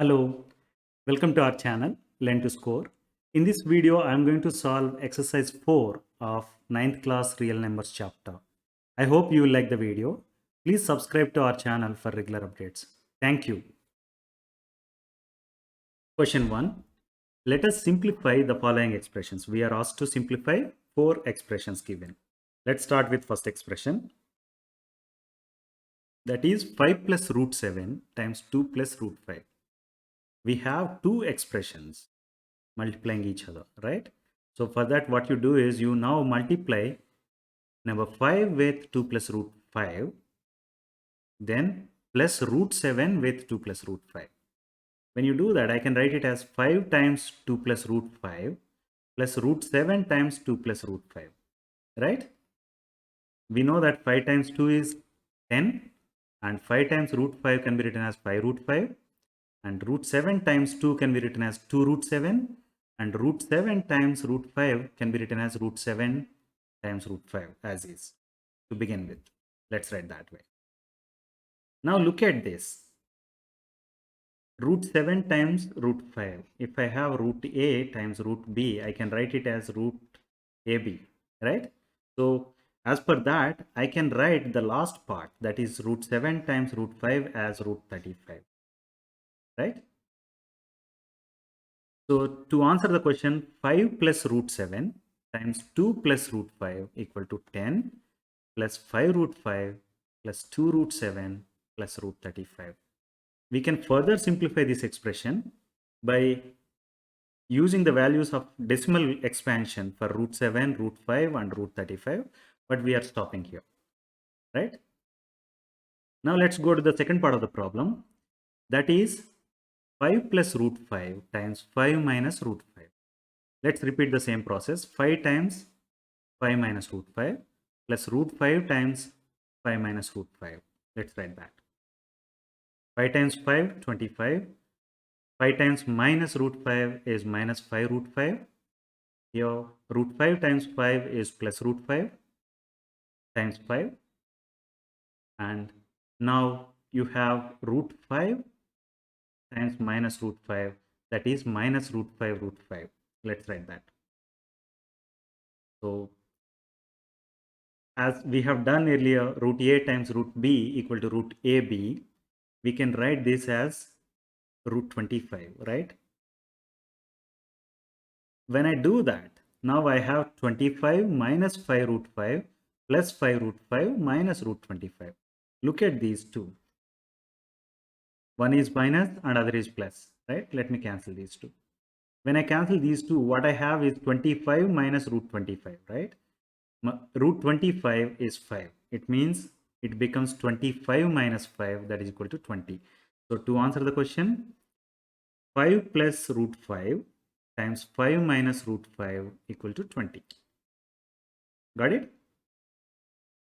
Hello, welcome to our channel Learn to Score. In this video, I am going to solve exercise 4 of ninth class real numbers chapter. I hope you will like the video. Please subscribe to our channel for regular updates. Thank you. Question 1. Let us simplify the following expressions. We are asked to simplify 4 expressions given. Let's start with first expression. That is 5 plus root 7 times 2 plus root 5. We have two expressions multiplying each other, right? So for that, what you do is you now multiply number 5 with 2 plus root 5, then plus root 7 with 2 plus root 5. When you do that, I can write it as 5 times 2 plus root 5 plus root 7 times 2 plus root 5, right? We know that 5 times 2 is 10 and 5 times root 5 can be written as 5 root 5 and root 7 times 2 can be written as 2 root 7 and root 7 times root 5 can be written as root 7 times root 5 as is to begin with. Let's write that way. Now look at this. Root 7 times root 5. If I have root a times root b, I can write it as root ab, right? So as per that, I can write the last part, that is root 7 times root 5 as root 35, right? So to answer the question, 5 plus root 7 times 2 plus root 5 equal to 10 plus 5 root 5 plus 2 root 7 plus root 35. We can further simplify this expression by using the values of decimal expansion for root 7, root 5 and root 35, but we are stopping here, right? Now let's go to the second part of the problem, that is 5 plus root 5 times 5 minus root 5. Let's repeat the same process. 5 times 5 minus root 5 plus root 5 times 5 minus root 5. Let's write that. 5 times 5, 25. 5 times minus root 5 is minus 5 root 5. Here root 5 times 5 is plus root 5 times 5. And now you have root 5 times minus root 5, that is minus root 5 root 5. Let's write that. So as we have done earlier, root a times root b equal to root ab, we can write this as root 25, right? When I do that, now I have 25 minus 5 root 5 plus 5 root 5 minus root 25. Look at these two. One is minus and other is plus, right? Let me cancel these two. When I cancel these two, what I have is 25 minus root 25, right? Root 25 is 5. It means it becomes 25 minus 5, that is equal to 20. So to answer the question, 5 plus root 5 times 5 minus root 5 equal to 20. Got it?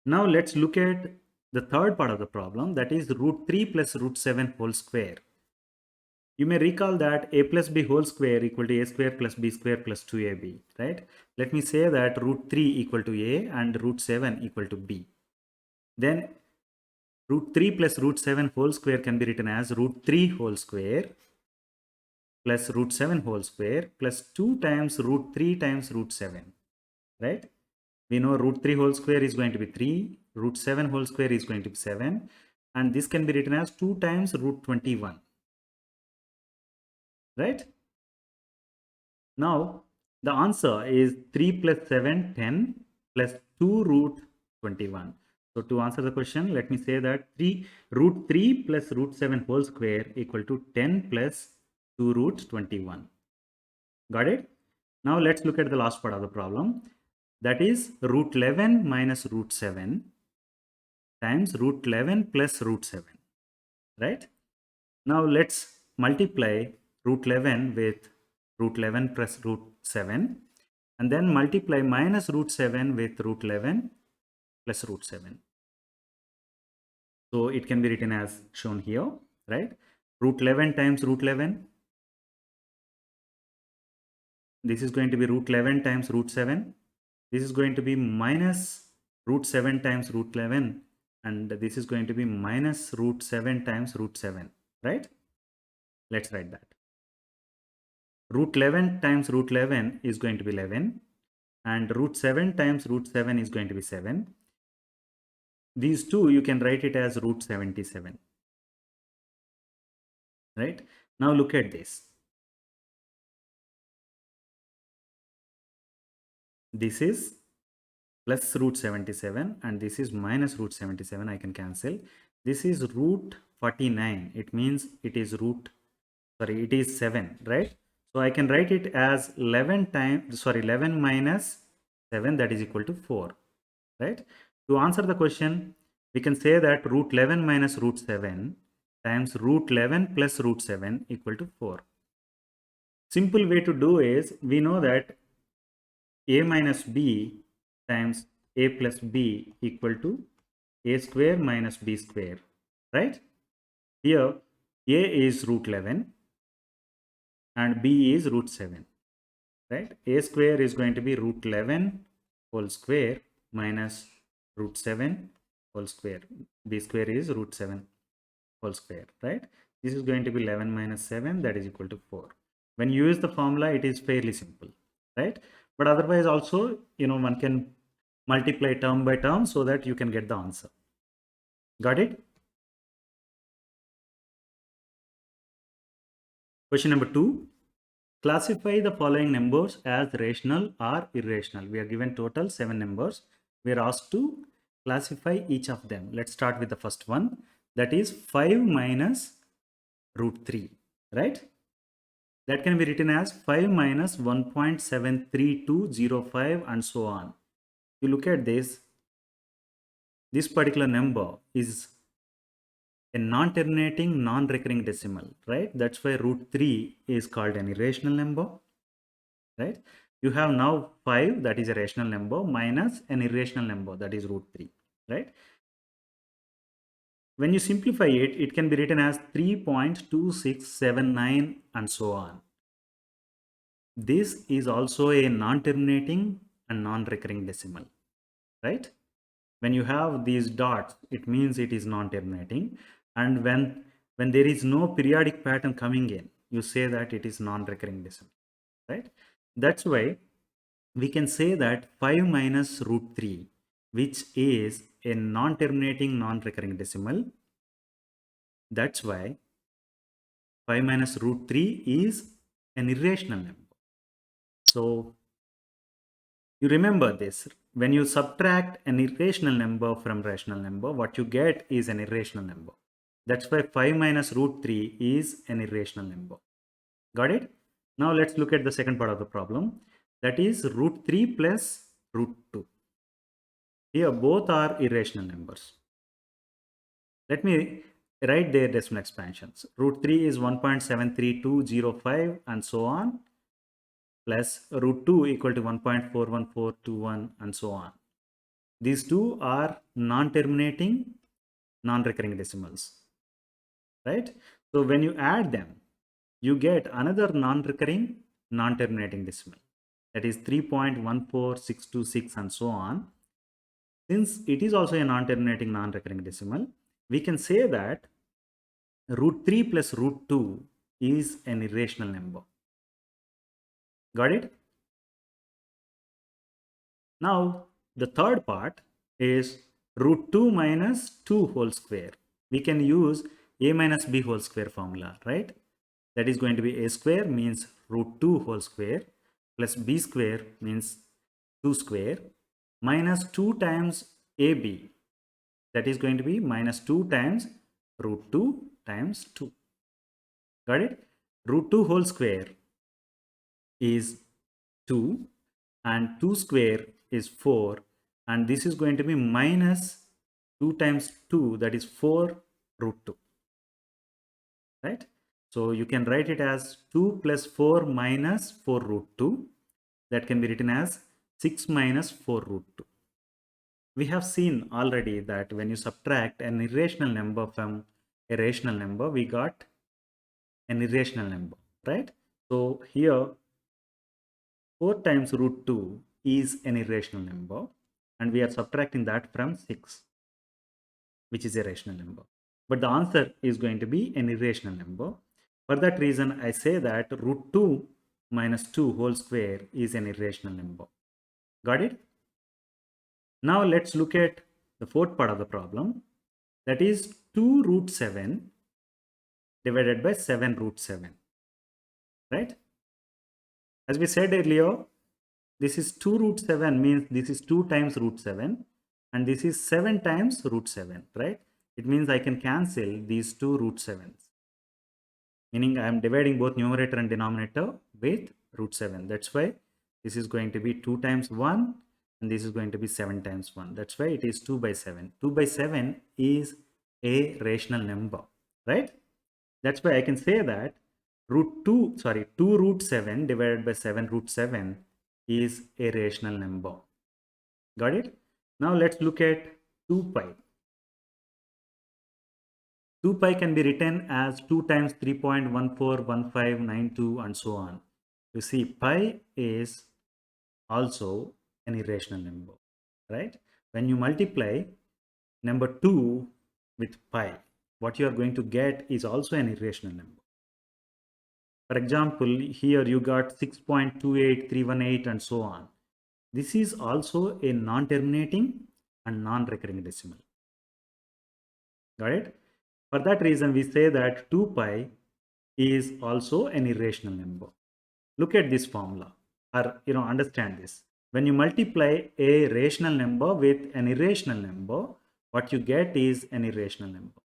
Now let's look at the third part of the problem, that is root 3 plus root 7 whole square. You may recall that a plus b whole square equal to a square plus b square plus 2ab, right? Let me say that root 3 equal to a and root 7 equal to b. Then root 3 plus root 7 whole square can be written as root 3 whole square plus root 7 whole square plus 2 times root 3 times root 7, right? We know root 3 whole square is going to be 3, root 7 whole square is going to be 7, and this can be written as 2 times root 21, right? Now the answer is 3 plus 7, 10 plus 2 root 21. So to answer the question, let me say that root 3 plus root 7 whole square equal to 10 plus 2 root 21. Got it? Now let's look at the last part of the problem. That is root 11 minus root 7 times root 11 plus root 7, right? Now let's multiply root 11 with root 11 plus root 7 and then multiply minus root 7 with root 11 plus root 7. So it can be written as shown here, right? Root 11 times root 11. This is going to be root 11 times root 7. This is going to be minus root 7 times root 11 and this is going to be minus root 7 times root 7, right? Let's write that. Root 11 times root 11 is going to be 11, and root 7 times root 7 is going to be 7. These two you can write it as root 77. Right? Now look at this. This is plus root 77 and this is minus root 77. I can cancel. This is root 49. It means it is it is 7, right? So I can write it as 11 minus 7, that is equal to 4, right? To answer the question, we can say that root 11 minus root 7 times root 11 plus root 7 equal to 4. Simple way to do is, we know that a minus b times a plus b equal to a square minus b square, right? Here a is root 11 and b is root 7, right? A square is going to be root 11 whole square minus root 7 whole square. B square is root 7 whole square, right? This is going to be 11 minus 7, that is equal to 4. When you use the formula, it is fairly simple, right? But otherwise also, one can multiply term by term so that you can get the answer. Got it? Question number 2. Classify the following numbers as rational or irrational. We are given total 7 numbers. We are asked to classify each of them. Let's start with the first one. That is 5 minus root 3, right? That can be written as 5 minus 1.73205 and so on. You look at this particular number is a non-terminating, non-recurring decimal, right? That's why root 3 is called an irrational number, right? You have now 5, that is a rational number, minus an irrational number, that is root 3, right? When you simplify it, it can be written as 3.2679 and so on. This is also a non-terminating and non-recurring decimal, right? When you have these dots, it means it is non-terminating, and when there is no periodic pattern coming in, you say that it is non-recurring decimal, right? That's why we can say that 5 minus root 3, which is a non-terminating, non-recurring decimal. That's why 5 minus root 3 is an irrational number. So you remember this. When you subtract an irrational number from rational number, what you get is an irrational number. That's why 5 minus root 3 is an irrational number. Got it? Now let's look at the second part of the problem. That is root 3 plus root 2. Here both are irrational numbers. Let me write their decimal expansions. Root 3 is 1.73205 and so on, plus root 2 equal to 1.41421 and so on. These two are non-terminating, non-recurring decimals, right? So when you add them, you get another non-recurring, non-terminating decimal, that is 3.14626 and so on. Since it is also a non-terminating, non-recurring decimal, we can say that root 3 plus root 2 is an irrational number. Got it? Now, the third part is root 2 minus 2 whole square. We can use a minus b whole square formula, right? That is going to be a square means root 2 whole square plus b square means 2 square minus 2 times ab. That is going to be minus 2 times root 2 times 2. Got it? Root 2 whole square is 2 and 2 square is 4, and this is going to be minus 2 times 2, that is 4 root 2, right? So you can write it as 2 plus 4 minus 4 root 2. That can be written as 6 minus 4 root 2. We have seen already that when you subtract an irrational number from a rational number, we got an irrational number, right? So here 4 times root 2 is an irrational number, and we are subtracting that from 6, which is a rational number. But the answer is going to be an irrational number. For that reason, I say that root 2 minus 2 whole square is an irrational number. Got it? Now let's look at the fourth part of the problem. That is 2 root 7 divided by 7 root 7. Right? As we said earlier, this is 2 root 7 means this is 2 times root 7 and this is 7 times root 7, right? It means I can cancel these 2 root 7s. Meaning I am dividing both numerator and denominator with root 7. That's why this is going to be 2 times 1 and this is going to be 7 times 1. That's why it is 2 by 7. 2 by 7 is a rational number, right? That's why I can say that 2 root 7 divided by 7 root 7 is a rational number. Got it? Now let's look at 2 pi. 2 pi can be written as 2 times 3.141592 and so on. You see, pi is also an irrational number, right? When you multiply number 2 with pi, what you are going to get is also an irrational number. For example, here you got 6.28318 and so on. This is also a non-terminating and non-recurring decimal. Got it? For that reason, we say that 2 pi is also an irrational number. Look at this formula, or understand this. When you multiply a rational number with an irrational number, what you get is an irrational number.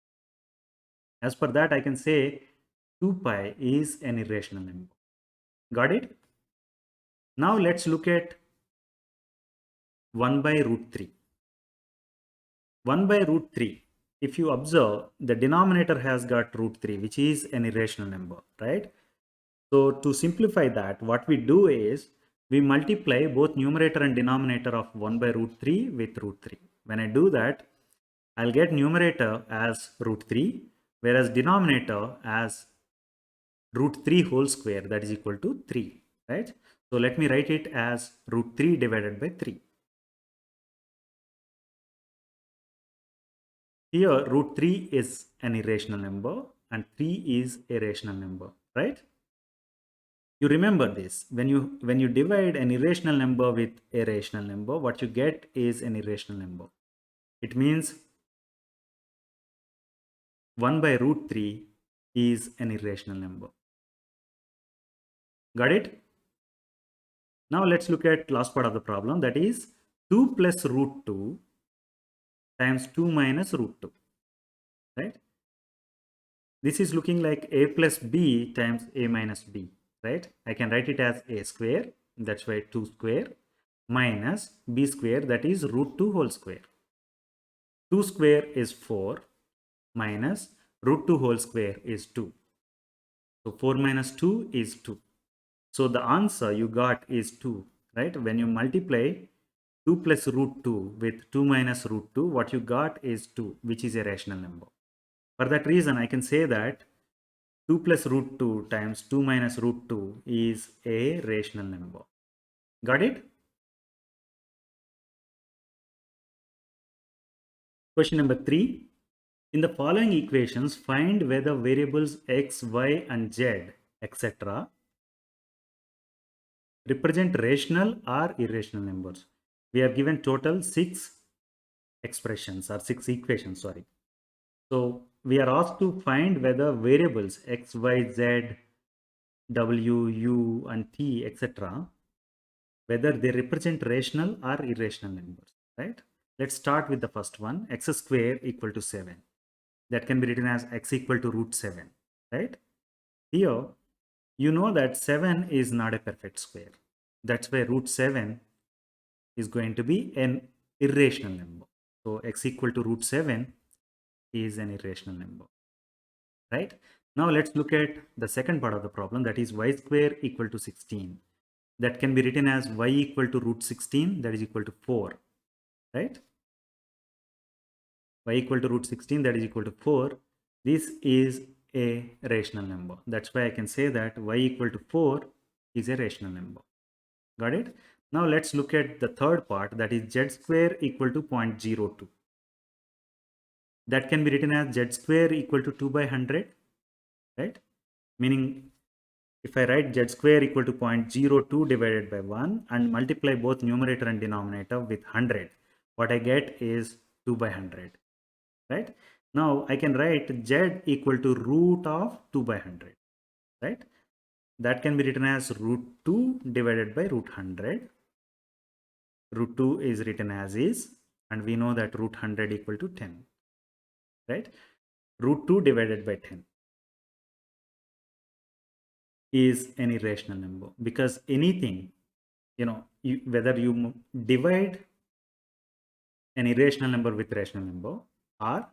As per that, I can say 2 pi is an irrational number. Got it? Now let's look at 1 by root 3. 1 by root 3. If you observe, the denominator has got root 3, which is an irrational number, right? So to simplify that, what we do is we multiply both numerator and denominator of 1 by root 3 with root 3. When I do that, I'll get numerator as root 3, whereas denominator as root 3 whole square, that is equal to 3, right? So let me write it as root 3 divided by 3. Here root 3 is an irrational number and 3 is a rational number, right? You remember this. When you divide an irrational number with a rational number, what you get is an irrational number. It means 1 by root 3 is an irrational number. Got it? Now let's look at last part of the problem, that is 2 plus root 2 times 2 minus root 2, right? This is looking like a plus b times a minus b, right? I can write it as a square, that's why 2 square, minus b square, that is root 2 whole square. 2 square is 4 minus root 2 whole square is 2. So 4 minus 2 is 2. So the answer you got is 2, right? When you multiply 2 plus root 2 with 2 minus root 2, what you got is 2, which is a rational number. For that reason, I can say that 2 plus root 2 times 2 minus root 2 is a rational number. Got it? Question number 3. In the following equations, find whether variables x, y, and z, etc. represent rational or irrational numbers. We are given total 6 expressions or 6 equations, sorry. So we are asked to find whether variables x, y, z, w, u, and t, etc. whether they represent rational or irrational numbers, right? Let's start with the first one, x square equal to 7. That can be written as x equal to root 7, right? Here, you know that 7 is not a perfect square. That's why root 7 is going to be an irrational number. So x equal to root 7 is an irrational number, right? Now let's look at the second part of the problem, that is y square equal to 16. That can be written as y equal to root 16, that is equal to 4, right? Y equal to root 16, that is equal to 4. This is a rational number. That's why I can say that y equal to 4 is a rational number. Got it? Now let's look at the third part, that is z square equal to 0.02. That can be written as z square equal to 2 by 100, right? meaning if I write z square equal to 0.02 divided by 1 and multiply both numerator and denominator with 100, what I get is 2 by 100, right? Now I can write z equal to root of 2 by 100, right? That can be written as root 2 divided by root 100. Root 2 is written as is, and we know that root 100 equal to 10, right? Root 2 divided by 10 is an irrational number, because anything, whether you divide an irrational number with rational number or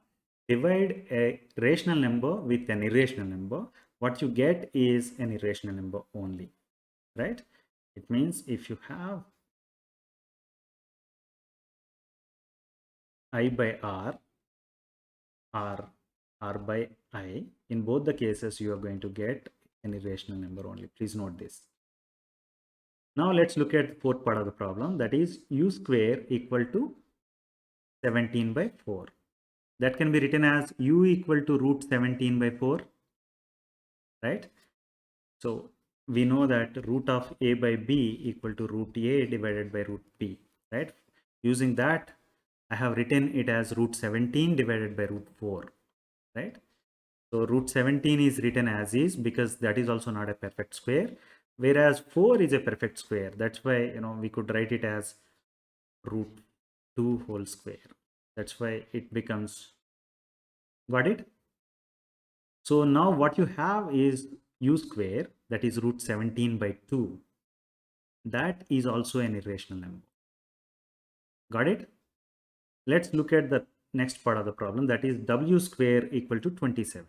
divide a rational number with an irrational number, what you get is an irrational number only, right? It means if you have I by r or r by I, in both the cases you are going to get an irrational number only. Please note this. Now let's look at the fourth part of the problem, that is u square equal to 17 by 4. That can be written as u equal to root 17 by 4, right? So we know that root of a by b equal to root a divided by root b, right? Using that, I have written it as root 17 divided by root 4, right? So root 17 is written as is because that is also not a perfect square, whereas 4 is a perfect square. That's why, we could write it as root 2 whole square. That's why it becomes, got it? So now what you have is u square, that is root 17 by 2. That is also an irrational number. Got it? Let's look at the next part of the problem, that is w square equal to 27.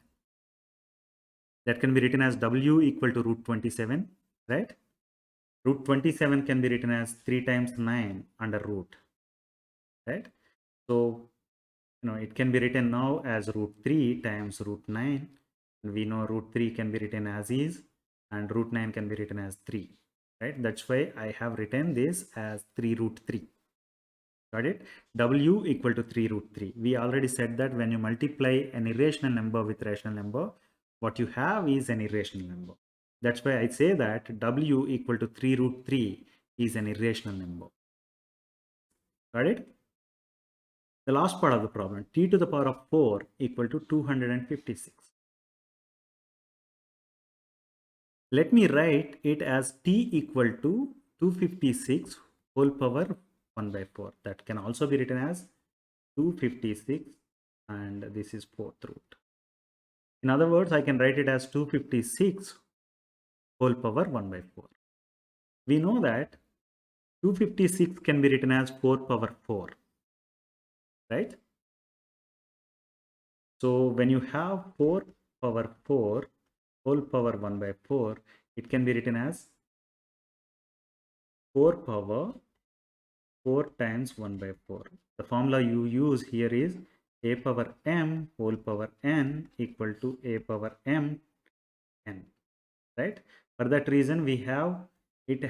That can be written as w equal to root 27, right? Root 27 can be written as 3 times 9 under root, right? So, it can be written now as root 3 times root 9. And we know root 3 can be written as is and root 9 can be written as 3, right? That's why I have written this as 3 root 3. Got it? W equal to 3 root 3. We already said that when you multiply an irrational number with rational number, what you have is an irrational number. That's why I say that W equal to 3 root 3 is an irrational number. Got it? The last part of the problem, t to the power of 4 equal to 256. Let me write it as t equal to 256 whole power 1 by 4. That can also be written as 256 and this is 4th root. In other words, I can write it as 256 whole power 1 by 4. We know that 256 can be written as 4 power 4, right? So when you have 4 power 4 whole power 1 by 4, it can be written as 4 power 4 times 1 by 4. The formula you use here is a power m whole power n equal to a power m n, right? For that reason, we have it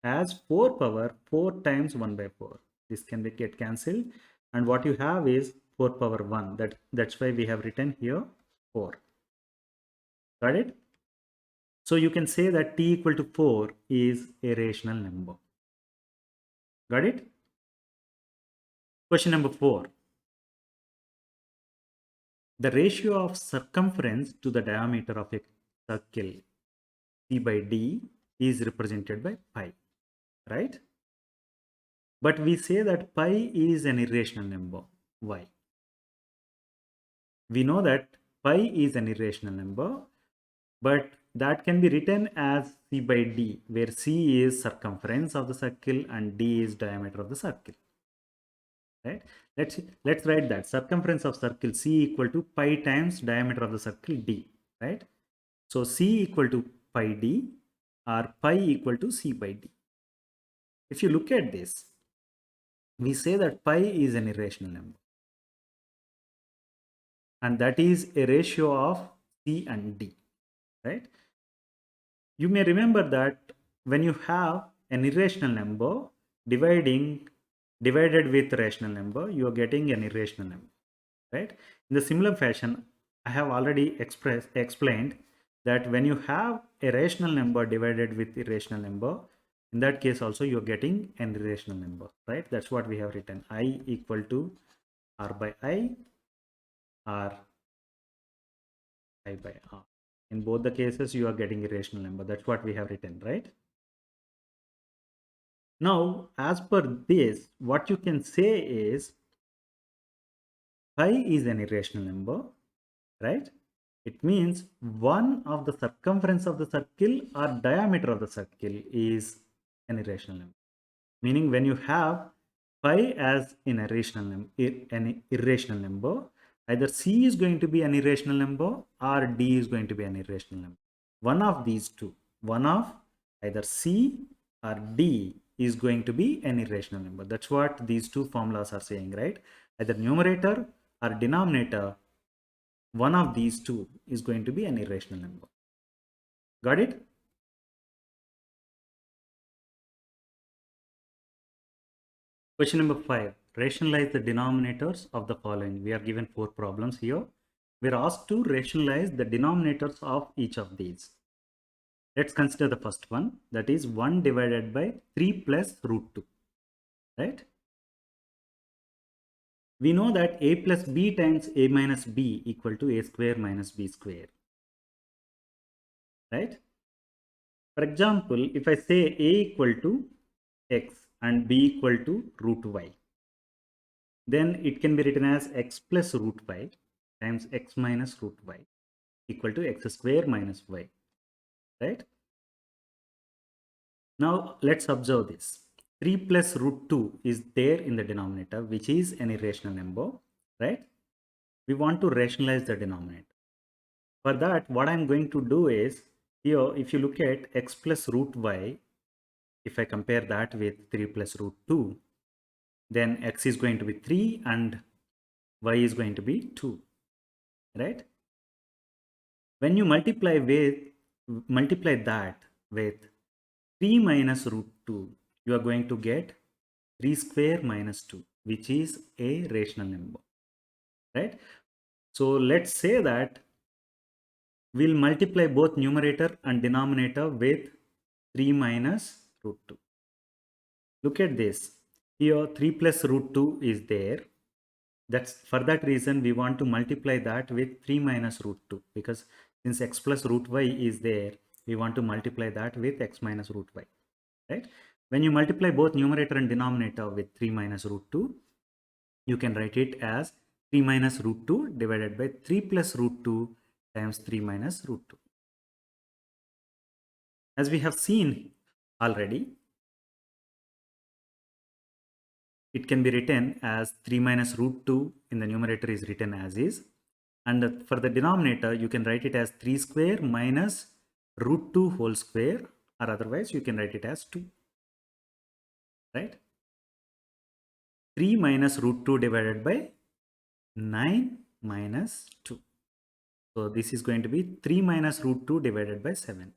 as 4 power 4 times 1 by 4. This can be get cancelled, and what you have is 4 power 1. That's why we have written here 4. Got it? So you can say that t equal to 4 is a rational number. Got it? Question number 4. The ratio of circumference to the diameter of a circle c by d is represented by pi, right? But we say that pi is an irrational number. Why? We know that pi is an irrational number, but that can be written as c by d, where c is circumference of the circle and d is diameter of the circle, right? Let's write that circumference of circle c equal to pi times diameter of the circle d, right? So c equal to pi d or pi equal to c by d. If you look at this, we say that pi is an irrational number, and that is a ratio of c and d, right? You may remember that when you have an irrational number divided with rational number, you are getting an irrational number, right? In the similar fashion, I have already explained that when you have a rational number divided with irrational number, in that case also you're getting an irrational number, right? That's what we have written. I equal to R by I or I by R. In both the cases, you are getting irrational number. That's what we have written, right? Now, as per this, what you can say is pi is an irrational number, right? It means one of the circumference of the circle or diameter of the circle is an irrational number. Meaning when you have pi as an irrational number, either C is going to be an irrational number or D is going to be an irrational number. One of these two, one of either C or D is going to be an irrational number. That's what these two formulas are saying, right? Either numerator or denominator, one of these two is going to be an irrational number. Got it? Question number 5. Rationalize the denominators of the following. We are given 4 problems here. We are asked to rationalize the denominators of each of these. Let's consider the first one, that is 1 divided by 3 plus root 2, right? We know that a plus b times a minus b equal to a square minus b square, right? For example, if I say a equal to x and b equal to root y, then it can be written as x plus root y times x minus root y equal to x square minus y, right? Now let's observe this. 3 plus root 2 is there in the denominator, which is an irrational number, right? We want to rationalize the denominator. For that, what I'm going to do is, here if you look at x plus root y, if I compare that with 3 plus root 2, then x is going to be 3 and y is going to be 2, right? When you multiply that with 3 minus root 2, you are going to get 3 square minus 2, which is a rational number, right? So let's say that we'll multiply both numerator and denominator with 3 minus root 2. Look at this. Here 3 plus root 2 is there. That's for that reason we want to multiply that with 3 minus root 2, because since x plus root y is there, we want to multiply that with x minus root y, right? When you multiply both numerator and denominator with 3 minus root 2, you can write it as 3 minus root 2 divided by 3 plus root 2 times 3 minus root 2. As we have seen already, it can be written as 3 minus root 2 in the numerator is written as is. And for the denominator, you can write it as 3 square minus root 2 whole square, or otherwise you can write it as 2, right? 3 minus root 2 divided by 9 minus 2. So this is going to be 3 minus root 2 divided by 7.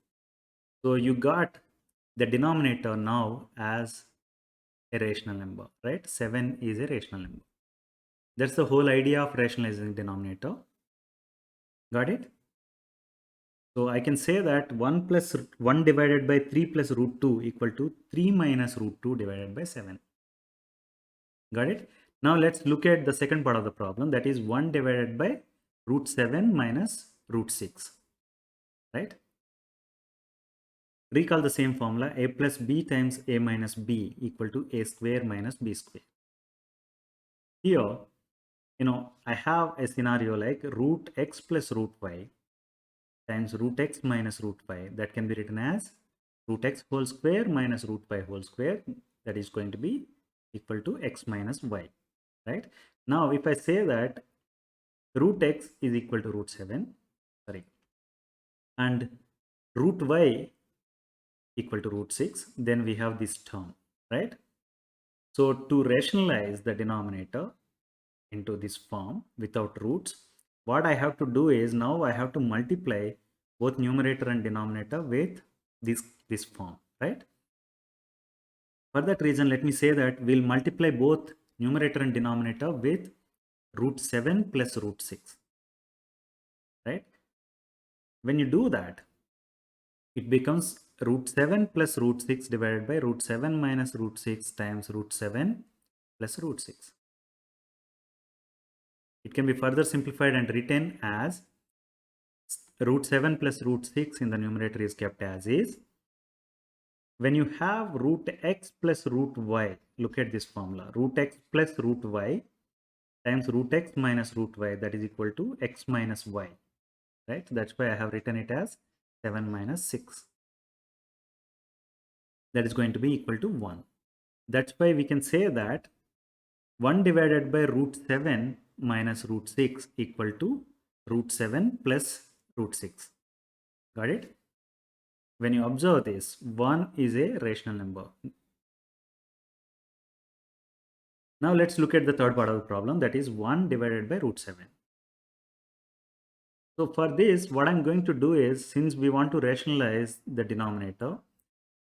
So you got the denominator now as a rational number, right? 7 is a rational number. That's the whole idea of rationalizing denominator. Got it? So I can say that 1 divided by 3 plus root 2 equal to 3 minus root 2 divided by 7. Got it? Now let's look at the second part of the problem, that is 1 divided by root 7 minus root 6, right? Recall the same formula, a plus b times a minus b equal to a square minus b square. Here, I have a scenario like root x plus root y times root x minus root y, that can be written as root x whole square minus root y whole square, that is going to be equal to x minus y, right? Now if I say that root x is equal to root 7, and root y equal to root 6, then we have this term, right? So to rationalize the denominator into this form without roots, what I have to do is, now I have to multiply both numerator and denominator with this form, right? For that reason, let me say that we'll multiply both numerator and denominator with root 7 plus root 6, right? When you do that, it becomes root 7 plus root 6 divided by root 7 minus root 6 times root 7 plus root 6. It can be further simplified and written as root 7 plus root 6 in the numerator is kept as is. When you have root x plus root y, look at this formula, root x plus root y times root x minus root y, that is equal to x minus y, right? That's why I have written it as 7 minus 6. That is going to be equal to 1. That's why we can say that 1 divided by root 7 minus root 6 equal to root 7 plus root 6. Got it? When you observe this, 1 is a rational number. Now let's look at the third part of the problem, that is 1 divided by root 7. So for this, what I'm going to do is, since we want to rationalize the denominator,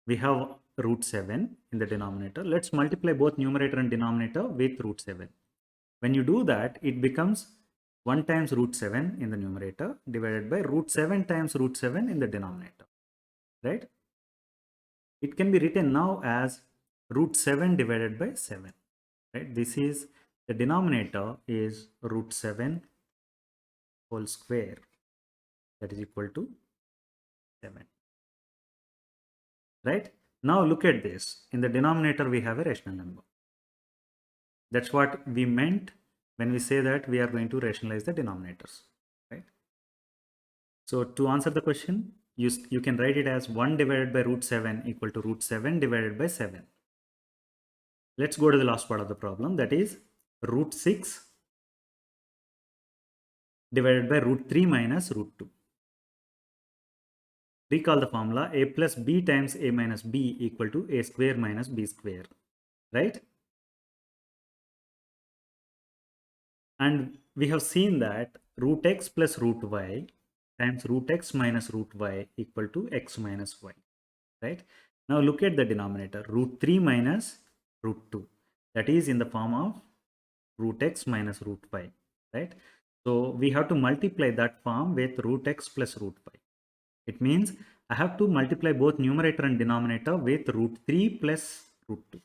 we have root 7 in the denominator. Let's multiply both numerator and denominator with root 7. When you do that, it becomes 1 times root 7 in the numerator divided by root 7 times root 7 in the denominator, right? It can be written now as root 7 divided by 7, right? This is, the denominator is root 7 whole square, that is equal to 7, right? Now look at this. In the denominator, we have a rational number. That's what we meant when we say that we are going to rationalize the denominators, right? So to answer the question, you can write it as 1 divided by root 7 equal to root 7 divided by 7. Let's go to the last part of the problem, that is root 6 divided by root 3 minus root 2. Recall the formula, a plus b times a minus b equal to a square minus b square, right? And we have seen that root x plus root y times root x minus root y equal to x minus y, right? Now look at the denominator, root 3 minus root 2, that is in the form of root x minus root y, right? So we have to multiply that form with root x plus root y. It means I have to multiply both numerator and denominator with root 3 plus root 2.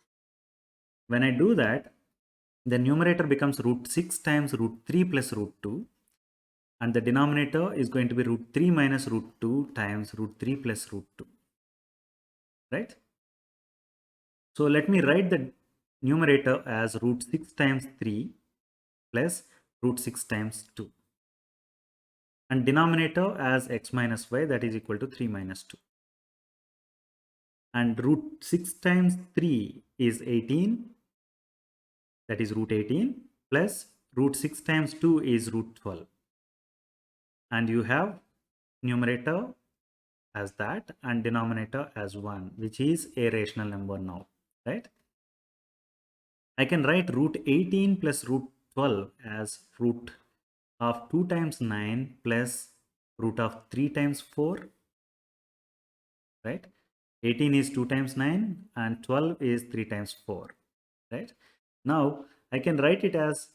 When I do that, the numerator becomes root 6 times root 3 plus root 2, and the denominator is going to be root 3 minus root 2 times root 3 plus root 2, right? So let me write the numerator as root 6 times 3 plus root 6 times 2, and denominator as x minus y, that is equal to 3 minus 2. And root 6 times 3 is 18, that is root 18, plus root 6 times 2 is root 12. And you have numerator as that and denominator as 1, which is a rational number now, right? I can write root 18 plus root 12 as root of 2 times 9 plus root of 3 times 4, right? 18 is 2 times 9 and 12 is 3 times 4, right? Now I can write it as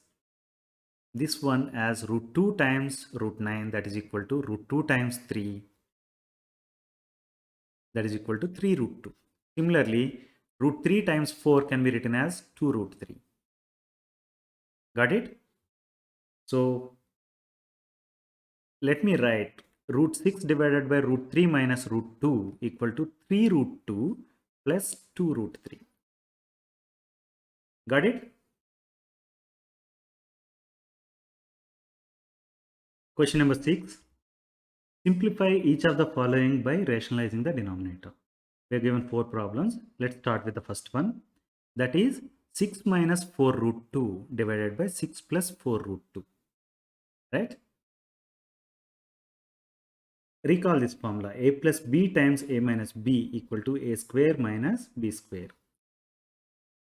this one as root 2 times root 9, that is equal to root 2 times 3, that is equal to 3 root 2. Similarly, root 3 times 4 can be written as 2 root 3. Got it? So let me write root 6 divided by root 3 minus root 2 equal to 3 root 2 plus 2 root 3. Got it? Question number 6. Simplify each of the following by rationalizing the denominator. We are given 4 problems. Let's start with the first one. That is 6 minus 4 root 2 divided by 6 plus 4 root 2. Right? Recall this formula. A plus b times a minus b equal to a square minus b square.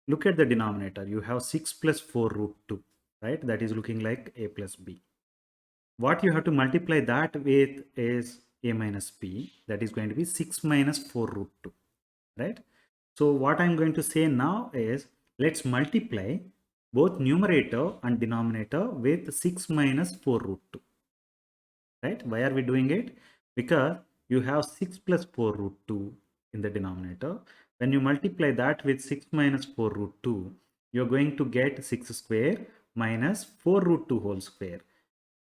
Look at the denominator. You have 6 plus 4 root 2. Right? That is looking like a plus b. What you have to multiply that with is a minus b, that is going to be 6 minus 4 root 2, right? So what I'm going to say now is, let's multiply both numerator and denominator with 6 minus 4 root 2, right? Why are we doing it? because you have 6 plus 4 root 2 in the denominator. When you multiply that with 6 minus 4 root 2, you're going to get 6 square minus 4 root 2 whole square.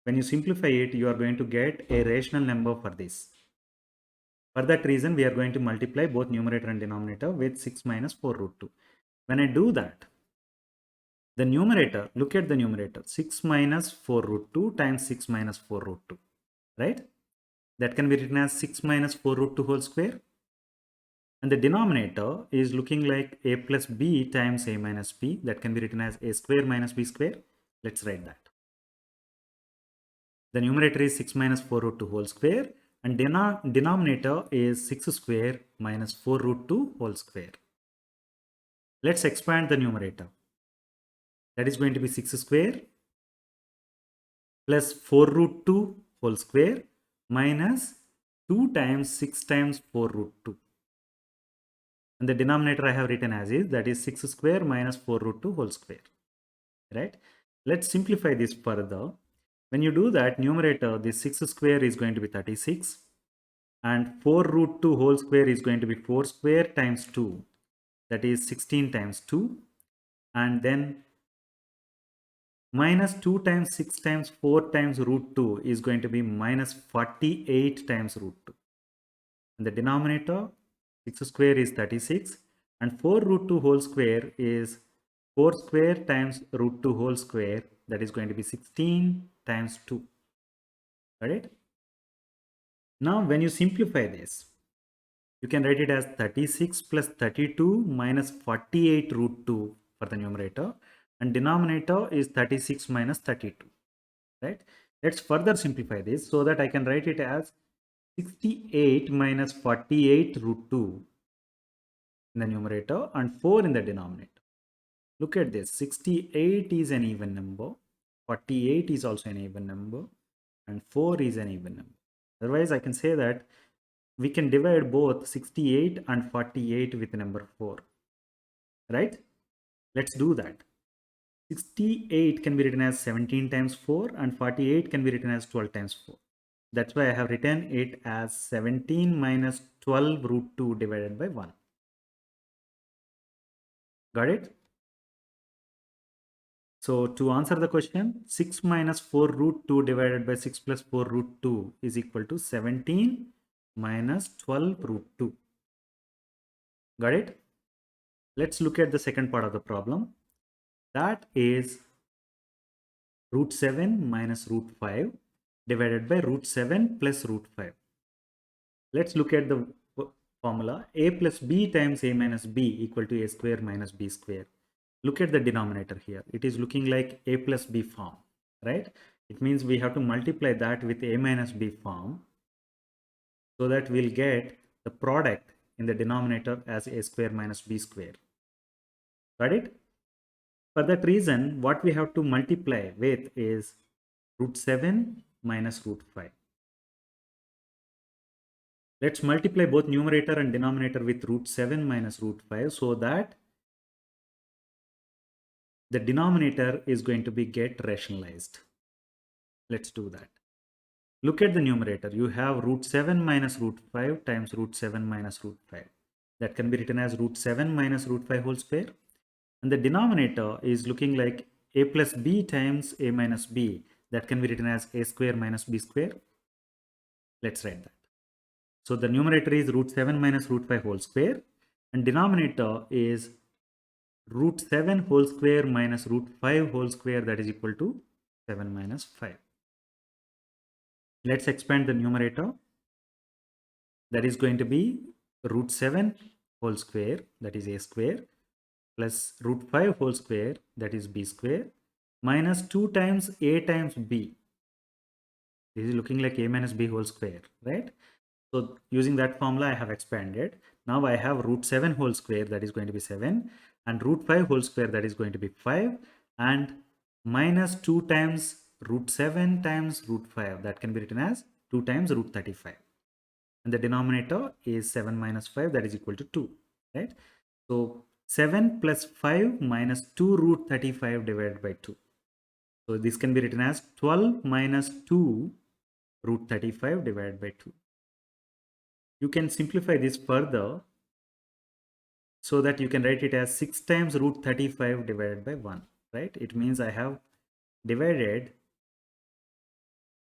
When you simplify it, you are going to get a rational number for this. For that reason, we are going to multiply both numerator and denominator with 6 minus 4 root 2. When I do that, the numerator, look at the numerator, 6 minus 4 root 2 times 6 minus 4 root 2, right? That can be written as 6 minus 4 root 2 whole square. And the denominator is looking like a plus b times a minus b. That can be written as a square minus b square. Let's write that. The numerator is 6 minus 4 root 2 whole square, and denominator is 6 square minus 4 root 2 whole square. Let's expand the numerator. That is going to be 6 square plus 4 root 2 whole square minus 2 times 6 times 4 root 2. And the denominator I have written as is, that is 6 square minus 4 root 2 whole square, right? Let's simplify this further. When you do that, numerator, this 6 square is going to be 36, and 4 root 2 whole square is going to be 4 square times 2, that is 16 times 2, and then minus 2 times 6 times 4 times root 2 is going to be minus 48 times root 2. And the denominator, 6 square is 36, and 4 root 2 whole square is 4 square times root 2 whole square, that is going to be 16 times 2. Got it? Now when you simplify this, you can write it as 36 plus 32 minus 48 root 2 for the numerator, and denominator is 36 minus 32, right? Let's further simplify this so that I can write it as 68 minus 48 root 2 in the numerator and 4 in the denominator. Look at this, 68 is an even number, 48 is also an even number, and 4 is an even number. Otherwise, I can say that we can divide both 68 and 48 with number 4, right? Let's do that. 68 can be written as 17 times 4, and 48 can be written as 12 times 4. That's why I have written it as 17 minus 12 root 2 divided by 1. Got it? So to answer the question, 6 minus 4 root 2 divided by 6 plus 4 root 2 is equal to 17 minus 12 root 2. Got it? Let's look at the second part of the problem. That is root 7 minus root 5 divided by root 7 plus root 5. Let's look at the formula. A plus b times a minus b equal to a square minus b square. Look at the denominator here. It is looking like a plus b form, right? It means we have to multiply that with a minus b form so that we'll get the product in the denominator as a square minus b square. Got it? For that reason, what we have to multiply with is root 7 minus root 5. Let's multiply both numerator and denominator with root 7 minus root 5 so that the denominator is going to be get rationalized. Let's do that. Look at the numerator. You have root 7 minus root 5 times root 7 minus root 5. That can be written as root 7 minus root 5 whole square. And the denominator is looking like a plus b times a minus b. That can be written as a square minus b square. Let's write that. So the numerator is root 7 minus root 5 whole square, and denominator is root 7 whole square minus root 5 whole square, that is equal to 7 minus 5. Let's expand the numerator. That is going to be root 7 whole square, that is a square, plus root 5 whole square, that is b square, minus 2 times a times b. This is looking like a minus b whole square, right? So using that formula, I have expanded. Now I have root 7 whole square, that is going to be 7, and root 5 whole square, that is going to be 5, and minus 2 times root 7 times root 5, that can be written as 2 times root 35. And the denominator is 7 minus 5, that is equal to 2, right? So 7 plus 5 minus 2 root 35 divided by 2. So this can be written as 12 minus 2 root 35 divided by 2. You can simplify this further so that you can write it as 6 times root 35 divided by 1, right? It means I have divided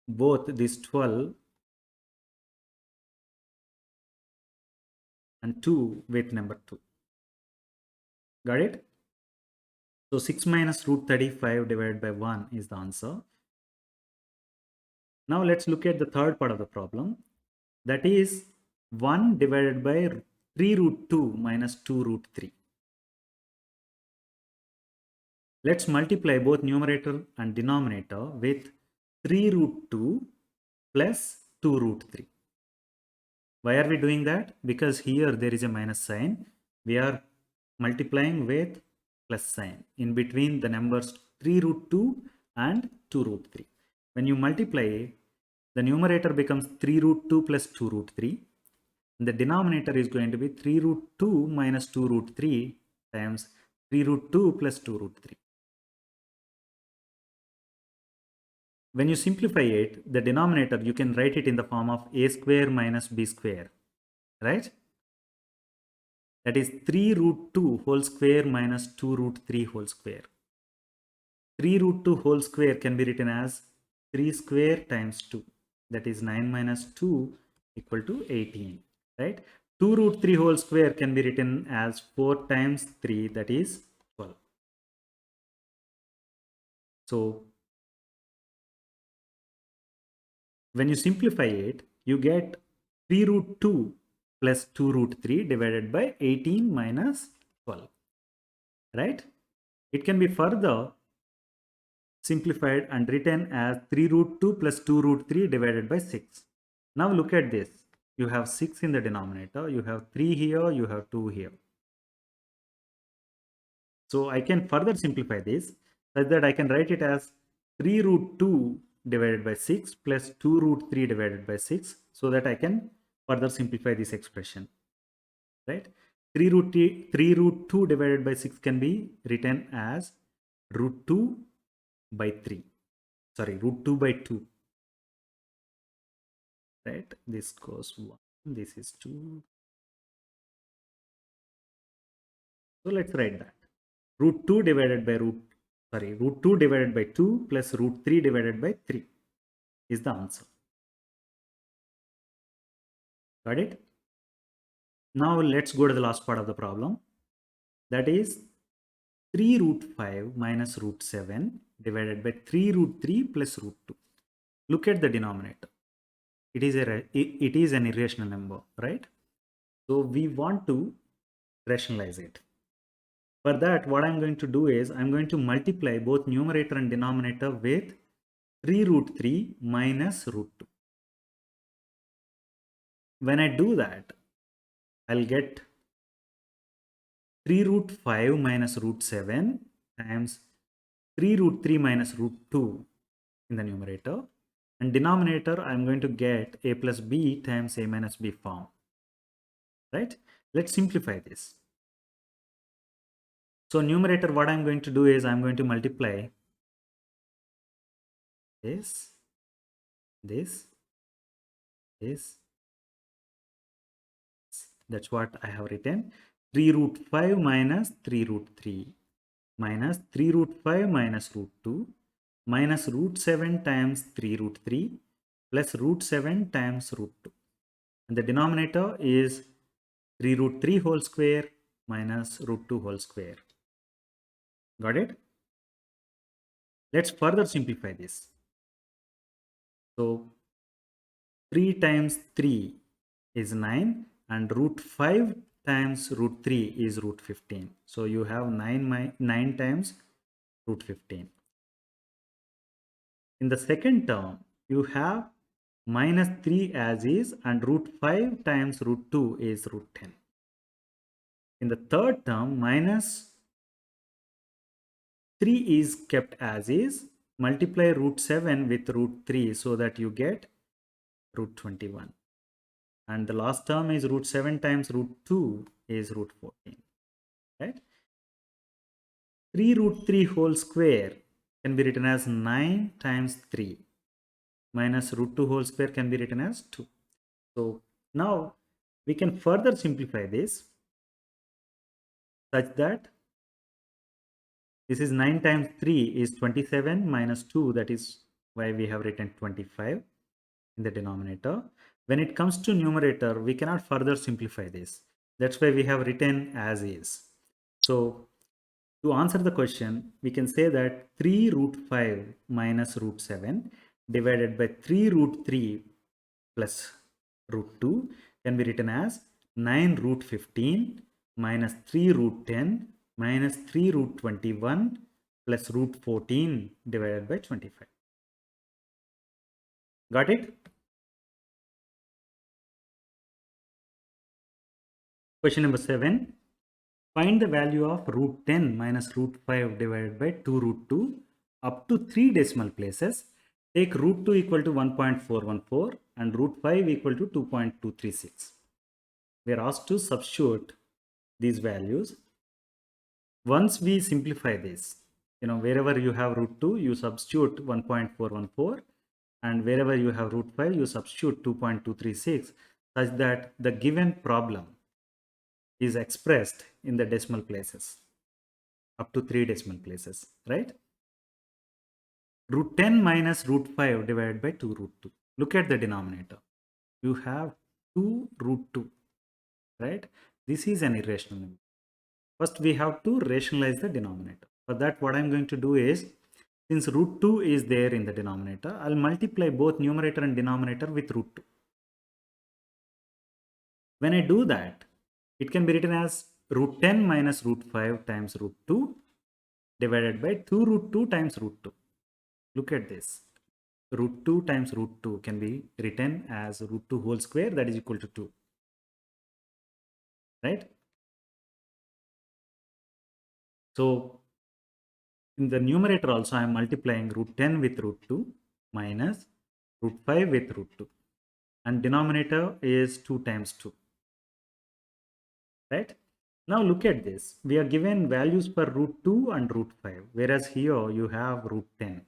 both this 12 and 2 with number 2. Got it? So 6 minus root 35 divided by 1 is the answer. Now let's look at the third part of the problem. That is 1 divided by 3 root 2 minus 2 root 3. Let's multiply both numerator and denominator with 3 root 2 plus 2 root 3. Why are we doing that? Because here there is a minus sign. We are multiplying with plus sign in between the numbers 3 root 2 and 2 root 3. When you multiply, the numerator becomes 3 root 2 plus 2 root 3. And the denominator is going to be 3 root 2 minus 2 root 3 times 3 root 2 plus 2 root 3. When you simplify it, the denominator, you can write it in the form of a square minus b square, right? That is 3 root 2 whole square minus 2 root 3 whole square. 3 root 2 whole square can be written as 3 square times 2. That is 9 minus 2 equal to 18, right? 2 root 3 whole square can be written as 4 times 3, that is 12. So when you simplify it, you get 3 root 2 plus 2 root 3 divided by 18 minus 12, right? It can be further simplified and written as 3 root 2 plus 2 root 3 divided by 6. Now look at this. You have 6 in the denominator, you have 3 here, you have 2 here. So I can further simplify this such that I can write it as 3 root 2 divided by 6 plus 2 root 3 divided by 6, so that I can further simplify this expression, right? 3 root 2 divided by 6 can be written as root 2 by 3. Sorry, root 2 by 2. Right? This goes 1. This is 2. So let's write that. Root 2 divided by root 2 divided by 2 plus root 3 divided by 3 is the answer. Got it? Now let's go to the last part of the problem. That is 3 root 5 minus root 7 divided by 3 root 3 plus root 2. Look at the denominator. It is an irrational number, right? So we want to rationalize it. For that, what I'm going to do is I'm going to multiply both numerator and denominator with 3 root 3 minus root 2. When I do that, I'll get 3 root 5 minus root 7 times 3 root 3 minus root 2 in the numerator. And denominator, I'm going to get a plus b times a minus b form. Right? Let's simplify this. So numerator, what I'm going to do is I'm going to multiply this. That's what I have written. 3 root 5 minus 3 root 3 minus 3 root 5 minus root 2 minus root 7 times 3 root 3 plus root 7 times root 2. And the denominator is 3 root 3 whole square minus root 2 whole square. Got it? Let's further simplify this. So 3 times 3 is 9 and root 5 times root 3 is root 15. So you have 9 times root 15. In the second term, you have minus 3 as is and root 5 times root 2 is root 10. In the third term, minus 3 is kept as is. Multiply root 7 with root 3 so that you get root 21. And the last term is root 7 times root 2 is root 14. Right? 3 root 3 whole square can be written as 9 times 3 minus root 2 whole square can be written as 2. So now We can further simplify this such that this is 9 times 3 is 27 minus 2, that is why we have written 25 in the denominator. When it comes to numerator, we cannot further simplify this. That's why we have written as is. So to answer the question, we can say that 3 root 5 minus root 7 divided by 3 root 3 plus root 2 can be written as 9 root 15 minus 3 root 10 minus 3 root 21 plus root 14 divided by 25. Got it? Question number 7. Find the value of root 10 minus root 5 divided by 2 root 2 up to 3 decimal places. Take root 2 equal to 1.414 and root 5 equal to 2.236. We are asked to substitute these values. Once we simplify this, wherever you have root 2, you substitute 1.414, and wherever you have root 5, you substitute 2.236, such that the given problem is expressed in the decimal places, up to 3 decimal places, right? Root 10 minus root 5 divided by 2 root 2. Look at the denominator. You have 2 root 2, right? This is an irrational number. First, we have to rationalize the denominator. For that, what I'm going to do is, since root 2 is there in the denominator, I'll multiply both numerator and denominator with root 2. When I do that, it can be written as root 10 minus root 5 times root 2 divided by 2 root 2 times root 2. Look at this. Root 2 times root 2 can be written as root 2 whole square, that is equal to 2. Right? So in the numerator also, I am multiplying root 10 with root 2 minus root 5 with root 2. And denominator is 2 times 2. Right? Now look at this. We are given values for root 2 and root 5, whereas here you have root 10.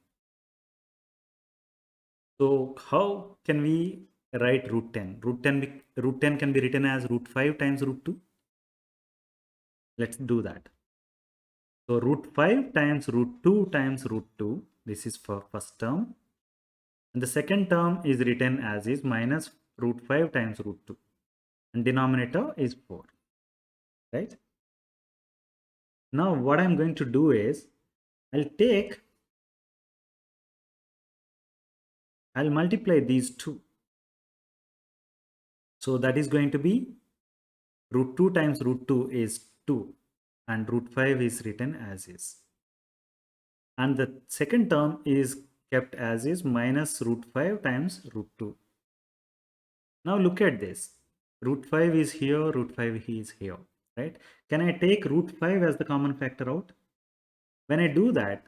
So how can we write root 10? Root 10 can be written as root 5 times root 2. Let's do that. So root 5 times root 2 times root 2. This is for first term. And the second term is written as is minus root 5 times root 2. And denominator is 4. Right? Now what I'm going to do is, I'll multiply these two. So that is going to be root 2 times root 2 is 2 and root 5 is written as is. And the second term is kept as is minus root 5 times root 2. Now look at this. Root 5 is here, root 5 is here, right? Can I take root 5 as the common factor out? When I do that,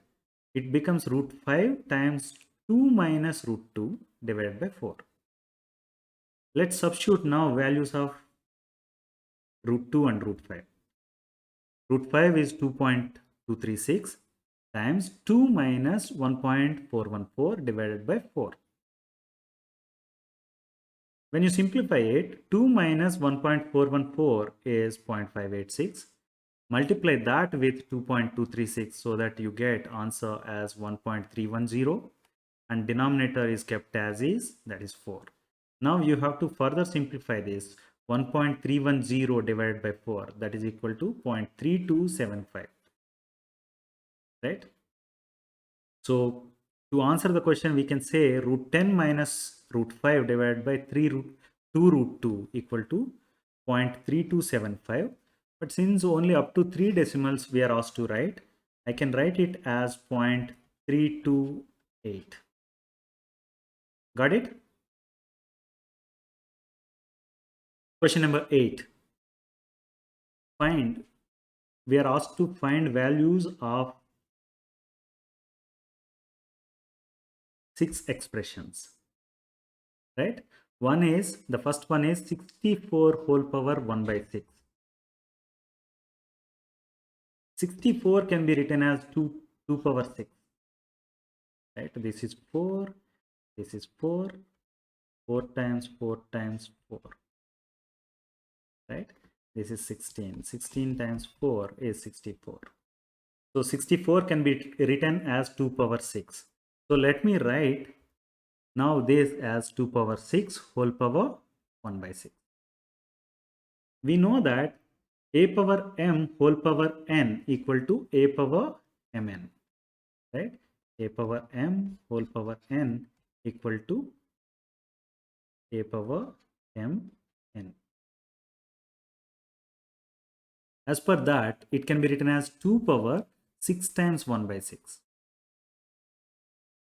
it becomes root 5 times 2 minus root 2 divided by 4. Let's substitute now values of root 2 and root 5. Root 5 is 2.236 times 2 minus 1.414 divided by 4. When you simplify it, 2 minus 1.414 is 0.586. Multiply that with 2.236 so that you get answer as 1.310, and denominator is kept as is, that is 4. Now you have to further simplify this. 1.310 divided by 4, that is equal to 0.3275. Right? So to answer the question, we can say root 10 minus root 5 divided by 2 root 2 equal to 0.3275. But since only up to 3 decimals we are asked to write, I can write it as 0.328. Got it? Question number 8. We are asked to find values of 6 expressions. Right? The first one is 64 whole power 1 by 6. 64 can be written as 2 power 6. Right? This is 4. This is 4. 4 times 4 times 4. right? This is 16. 16 times 4 is 64. So 64 can be written as 2 power 6. So let me write now this as 2 power 6 whole power 1 by 6. We know that a power m whole power n equal to a power mn, right? A power m whole power n equal to a power m n. As per that, it can be written as 2 power 6 times 1 by 6.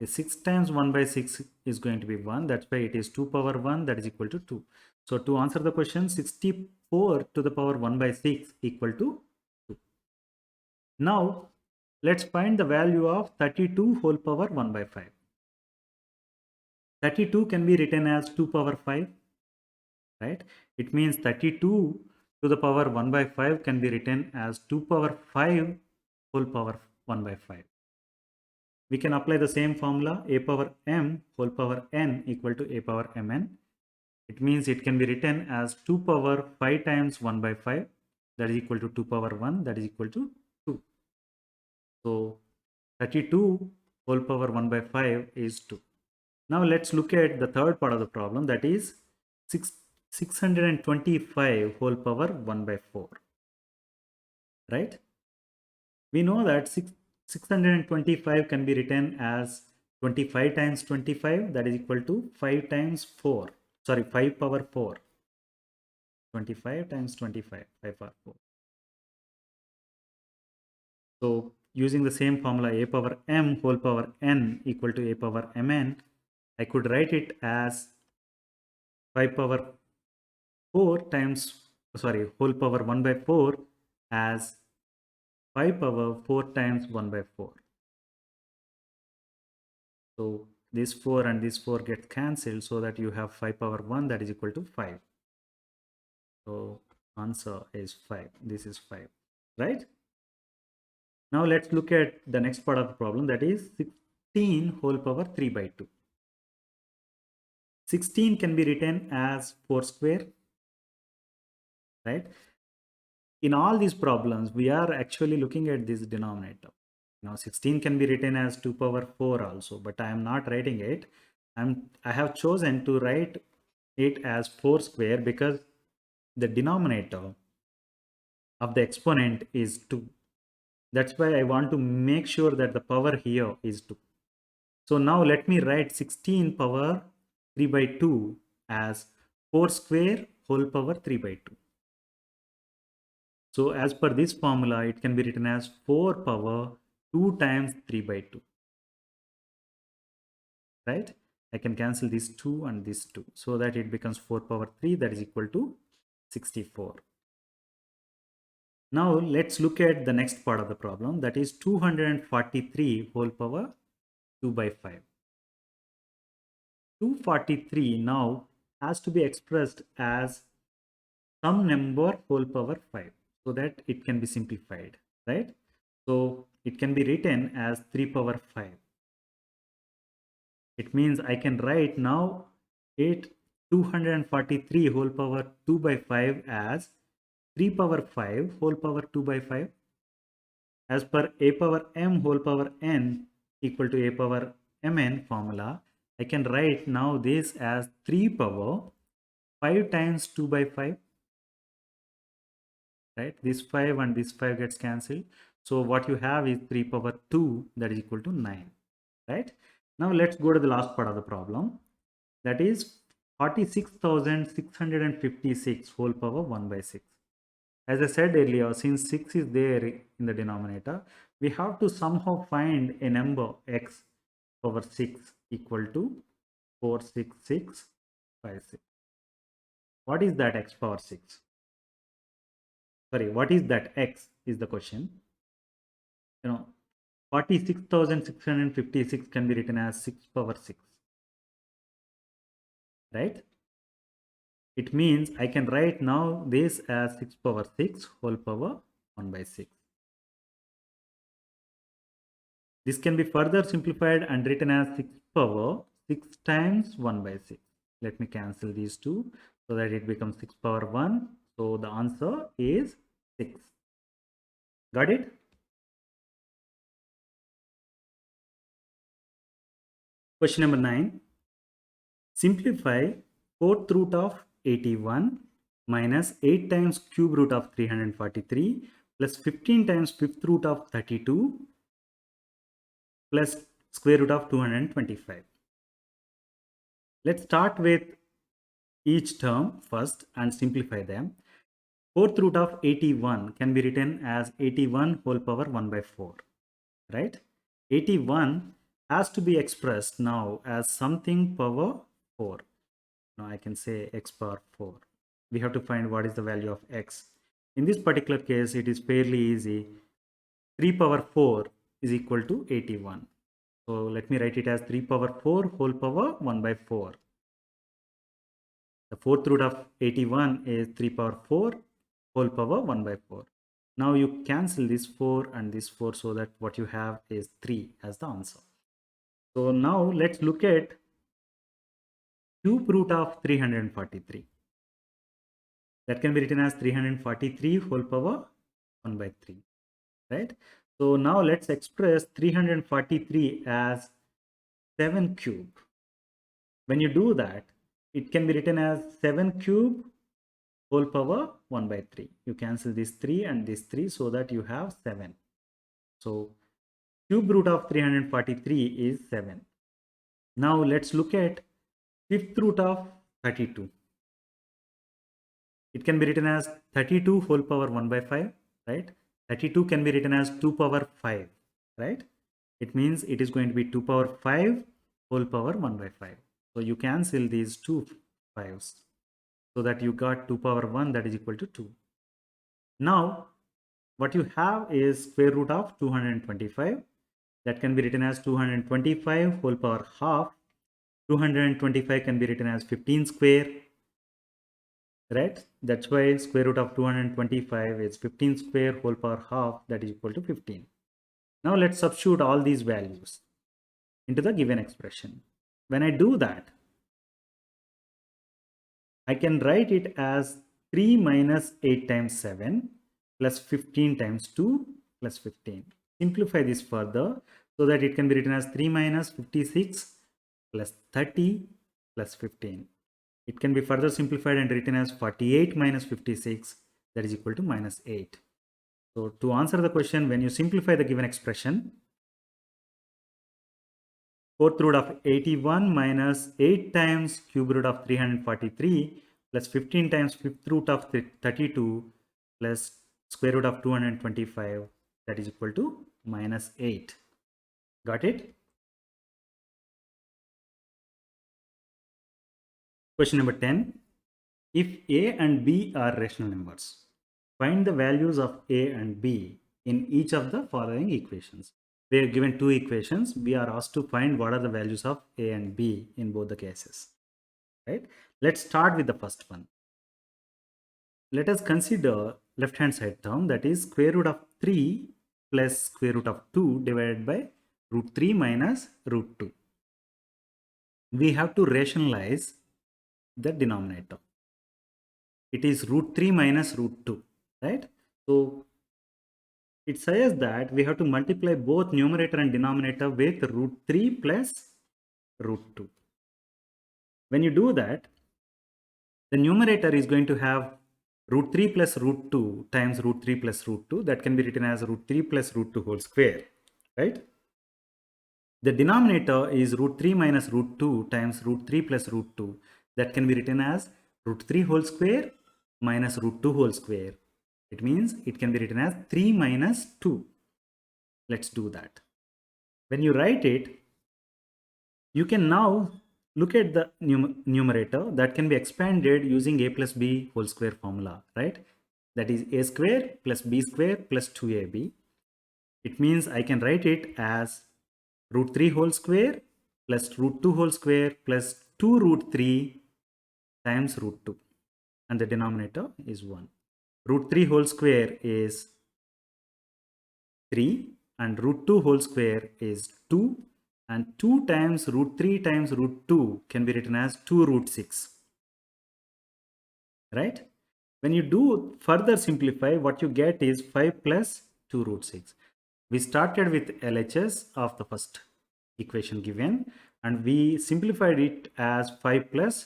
6 times 1 by 6 is going to be 1. That's why it is 2 power 1, that is equal to 2. So to answer the question, 64 to the power 1 by 6 equal to 2. Now, let's find the value of 32 whole power 1 by 5. 32 can be written as 2 power 5, right? It means 32 to the power 1 by 5 can be written as 2 power 5 whole power 1 by 5. We can apply the same formula, a power m whole power n equal to a power mn. It means it can be written as 2 power 5 times 1 by 5, that is equal to 2 power 1, that is equal to 2. So 32 whole power 1 by 5 is 2. Now let's look at the third part of the problem, that is 625 whole power 1 by 4, right? We know that 625 can be written as 25 times 25, that is equal to 5 times 4, sorry, 5 power 4. 25 times 25, 5 power 4. So using the same formula, a power m whole power n equal to a power mn, I could write it as 5 power 4 times, sorry, whole power 1 by 4 as 5 power 4 times 1 by 4. So this 4 and this 4 get cancelled, so that you have 5 power 1, that is equal to 5. So answer is 5. This is 5, right? Now let's look at the next part of the problem, that is 16 whole power 3 by 2. 16 can be written as 4 square, right? In all these problems, we are actually looking at this denominator. Now 16 can be written as 2 power 4 also, but I am not writing it. I have chosen to write it as 4 square because the denominator of the exponent is 2. That's why I want to make sure that the power here is 2. So now let me write 16 power 3 by 2 as 4 square whole power 3 by 2. So as per this formula, it can be written as 4 power 2 times 3 by 2. Right? I can cancel this 2 and this 2 so that it becomes 4 power 3, that is equal to 64. Now let's look at the next part of the problem, that is 243 whole power 2 by 5. 243 now has to be expressed as some number whole power 5 so that it can be simplified, right? So it can be written as 3 power 5. It means I can write now 243 whole power 2 by 5 as 3 power 5 whole power 2 by 5. As per a power m whole power n equal to a power mn formula, I can write now this as 3 power 5 times 2 by 5. Right? This 5 and this 5 gets cancelled. So what you have is 3 power 2, that is equal to 9. Right? Now let's go to the last part of the problem. That is 46,656 whole power 1 by 6. As I said earlier, since 6 is there in the denominator, we have to somehow find a number x power 6 equal to 46656. What is that x power 6? Sorry, what is that x is the question. 46,656 can be written as 6 power 6. Right? It means I can write now this as 6 power 6 whole power 1 by 6. This can be further simplified and written as 6 power 6 times 1 by 6. Let me cancel these two so that it becomes 6 power 1. So the answer is 6. Got it? Question number 9. Simplify 4th root of 81 minus 8 times cube root of 343 plus 15 times 5th root of 32 plus square root of 225. Let's start with each term first and simplify them. 4th root of 81 can be written as 81 whole power 1 by 4, right? 81 has to be expressed now as something power 4. Now I can say x power 4. We have to find what is the value of x. In this particular case, it is fairly easy. 3 power 4 is equal to 81. So let me write it as 3 power 4 whole power 1 by 4. The 4th root of 81 is 3 power 4 whole power 1 by 4. Now you cancel this 4 and this 4 so that what you have is 3 as the answer. So now let's look at cube root of 343. That can be written as 343 whole power 1 by 3, right? So now let's express 343 as 7 cube. When you do that, it can be written as 7 cube whole power 1 by 3. You cancel this 3 and this 3 so that you have 7. So cube root of 343 is 7. Now let's look at 5th root of 32. It can be written as 32 whole power 1 by 5, right? 32 can be written as 2 power 5, right? It means it is going to be 2 power 5 whole power 1 by 5. So you cancel these two 5s so that you got 2 power 1 that is equal to 2. Now what you have is square root of 225. That can be written as 225 whole power half. 225 can be written as 15 square, right? That's why square root of 225 is 15 square whole power half, that is equal to 15. Now let's substitute all these values into the given expression. When I do that, I can write it as 3 minus 8 times 7 plus 15 times 2 plus 15. Simplify this further so that it can be written as 3 minus 56 plus 30 plus 15. It can be further simplified and written as 48 minus 56, that is equal to minus 8. So to answer the question, when you simplify the given expression, 4th root of 81 minus 8 times cube root of 343 plus 15 times 5th root of 32 plus square root of 225, that is equal to minus 8. Got it? Question number 10. If a and b are rational numbers, find the values of a and b in each of the following equations. We are given two equations. We are asked to find what are the values of a and b in both the cases. Right? Let's start with the first one. Let us consider left hand side term, that is square root of 3 plus square root of 2 divided by root 3 minus root 2. We have to rationalize the denominator. It is root 3 minus root 2, right? So it says that we have to multiply both numerator and denominator with root 3 plus root 2. When you do that, the numerator is going to have root 3 plus root 2 times root 3 plus root 2. That can be written as root 3 plus root 2 whole square, right? The denominator is root 3 minus root 2 times root 3 plus root 2. That can be written as root 3 whole square minus root 2 whole square. It means it can be written as 3 minus 2. Let's do that. When you write it, you can now look at the numerator that can be expanded using a plus b whole square formula, right? That is a square plus b square plus 2ab. It means I can write it as root 3 whole square plus root 2 whole square plus 2 root 3 times root 2, and the denominator is 1. Root 3 whole square is 3 and root 2 whole square is 2, and 2 times root 3 times root 2 can be written as 2 root 6, right? When you do further simplify, what you get is 5 plus 2 root 6. We started with LHS of the first equation given, and we simplified it as 5 plus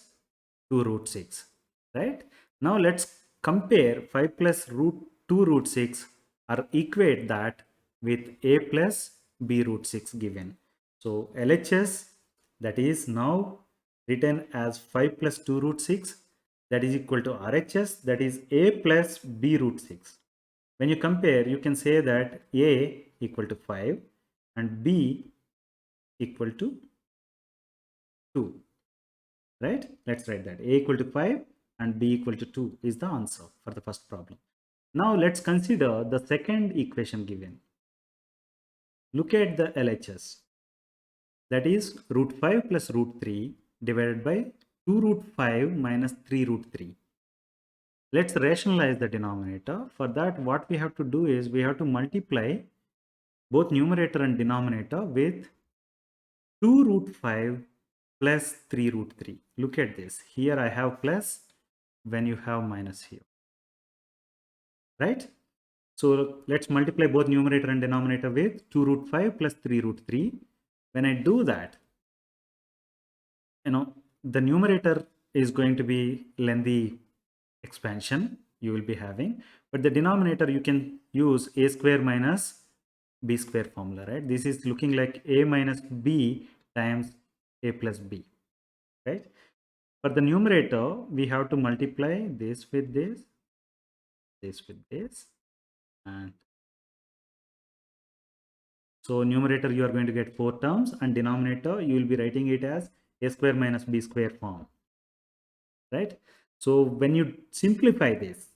2 root 6, right? Now let's compare 5 plus 2 root 6 or equate that with a plus b root 6 given. So LHS, that is now written as 5 plus 2 root 6, that is equal to RHS, that is a plus b root 6. When you compare, you can say that a equal to 5 and b equal to 2, right? Let's write that a equal to 5 and b equal to 2 is the answer for the first problem. Now let's consider the second equation given. Look at the LHS, that is root 5 plus root 3 divided by 2 root 5 minus 3 root 3. Let's rationalize the denominator. For that, what we have to do is we have to multiply both numerator and denominator with 2 root 5 plus 3 root 3. Look at this. Here I have plus when you have minus here, right? So let's multiply both numerator and denominator with 2 root 5 plus 3 root 3. When I do that, the numerator is going to be lengthy expansion you will be having, but the denominator you can use a square minus b square formula, right? This is looking like a minus b times a plus b, right? For the numerator, we have to multiply this with this with this, and so numerator you are going to get 4 terms, and denominator you will be writing it as a square minus b square form, right? So when you simplify this,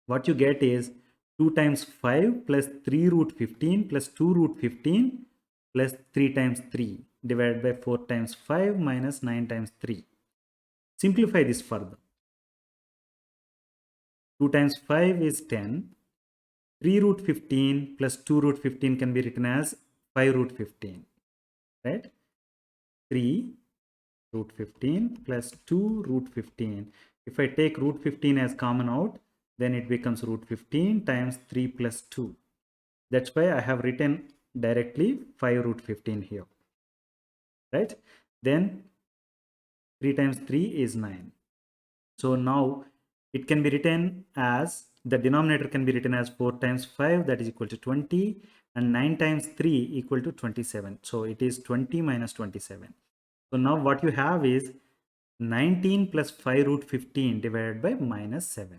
what you get is 2 times 5 plus 3 root 15 plus 2 root 15 plus 3 times 3 divided by 4 times 5 minus 9 times 3. Simplify this further. 2 times 5 is 10. 3 root 15 plus 2 root 15 can be written as 5 root 15, right? 3 root 15 plus 2 root 15. If I take root 15 as common out, then it becomes root 15 times 3 plus 2. That's why I have written directly 5 root 15 here, right? Then 3 times 3 is 9. So now it can be written as, the denominator can be written as 4 times 5, that is equal to 20, and 9 times 3 equal to 27. So it is 20 minus 27. So now what you have is 19 plus 5 root 15 divided by minus 7,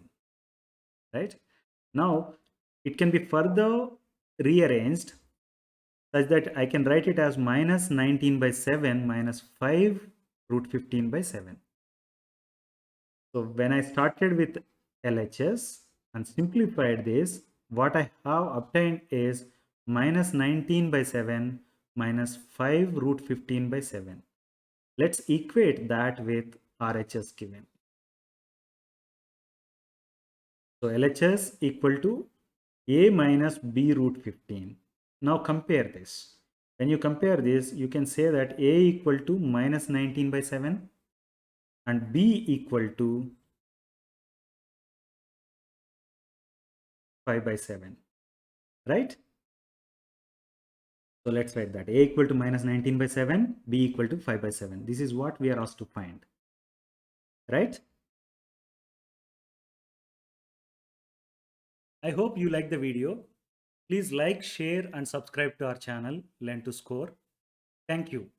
right? Now it can be further rearranged such that I can write it as minus 19 by 7 minus 5 root 15 by 7. So when I started with LHS and simplified this, what I have obtained is minus 19 by 7 minus 5 root 15 by 7. Let's equate that with RHS given. So LHS equal to a minus b root 15. Now compare this. When you compare this, you can say that a equal to minus 19 by 7 and b equal to 5 by 7, right? So let's write that a equal to minus 19 by 7, b equal to 5 by 7. This is what we are asked to find, right? I hope you like the video. Please like, share and subscribe to our channel Learn to Score. Thank you.